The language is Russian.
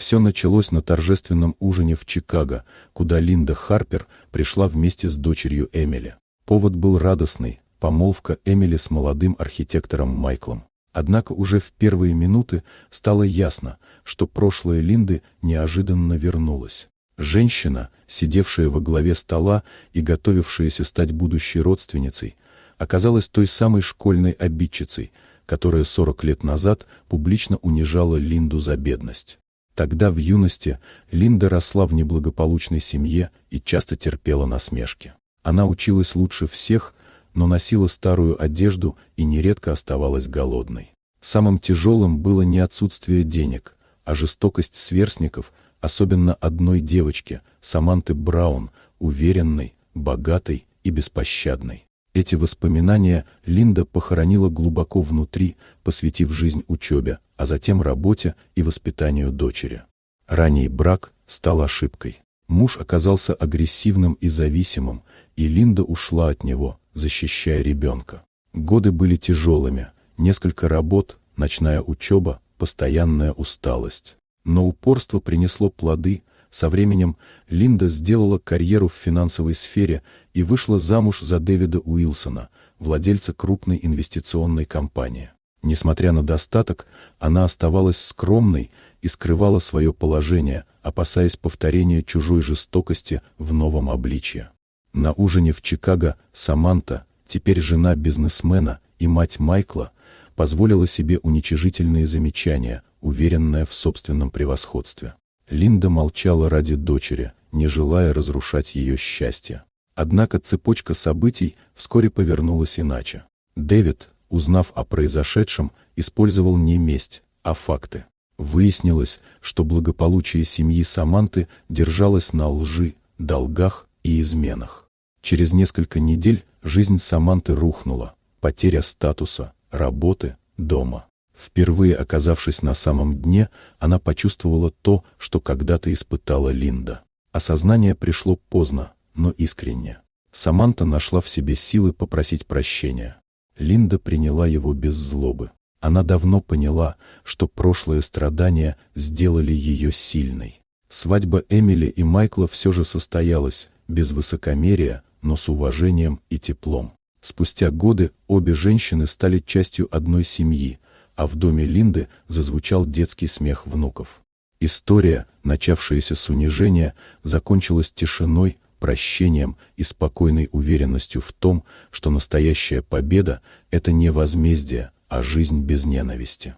Все началось на торжественном ужине в Чикаго, куда Линда Харпер пришла вместе с дочерью Эмили. Повод был радостный – помолвка Эмили с молодым архитектором Майклом. Однако уже в первые минуты стало ясно, что прошлое Линды неожиданно вернулось. Женщина, сидевшая во главе стола и готовившаяся стать будущей родственницей, оказалась той самой школьной обидчицей, которая 40 лет назад публично унижала Линду за бедность. Тогда в юности Линда росла в неблагополучной семье и часто терпела насмешки. Она училась лучше всех, но носила старую одежду и нередко оставалась голодной. Самым тяжелым было не отсутствие денег, а жестокость сверстников, особенно одной девочки, Саманты Браун, уверенной, богатой и беспощадной. Эти воспоминания Линда похоронила глубоко внутри, посвятив жизнь учебе, а затем работе и воспитанию дочери. Ранний брак стал ошибкой. Муж оказался агрессивным и зависимым, и Линда ушла от него, защищая ребенка. Годы были тяжелыми, несколько работ, ночная учеба, постоянная усталость. Но упорство принесло плоды. Со временем Линда сделала карьеру в финансовой сфере и вышла замуж за Дэвида Уилсона, владельца крупной инвестиционной компании. Несмотря на достаток, она оставалась скромной и скрывала свое положение, опасаясь повторения чужой жестокости в новом обличье. На ужине в Чикаго Саманта, теперь жена бизнесмена и мать Майкла, позволила себе уничижительные замечания, уверенная в собственном превосходстве. Линда молчала ради дочери, не желая разрушать ее счастье. Однако цепочка событий вскоре повернулась иначе. Дэвид, узнав о произошедшем, использовал не месть, а факты. Выяснилось, что благополучие семьи Саманты держалось на лжи, долгах и изменах. Через несколько недель жизнь Саманты рухнула, потеря статуса, работы, дома. Впервые оказавшись на самом дне, она почувствовала то, что когда-то испытала Линда. Осознание пришло поздно, но искренне. Саманта нашла в себе силы попросить прощения. Линда приняла его без злобы. Она давно поняла, что прошлые страдания сделали ее сильной. Свадьба Эмили и Майкла все же состоялась, без высокомерия, но с уважением и теплом. Спустя годы обе женщины стали частью одной семьи, а в доме Линды зазвучал детский смех внуков. История, начавшаяся с унижения, закончилась тишиной, прощением и спокойной уверенностью в том, что настоящая победа – это не возмездие, а жизнь без ненависти.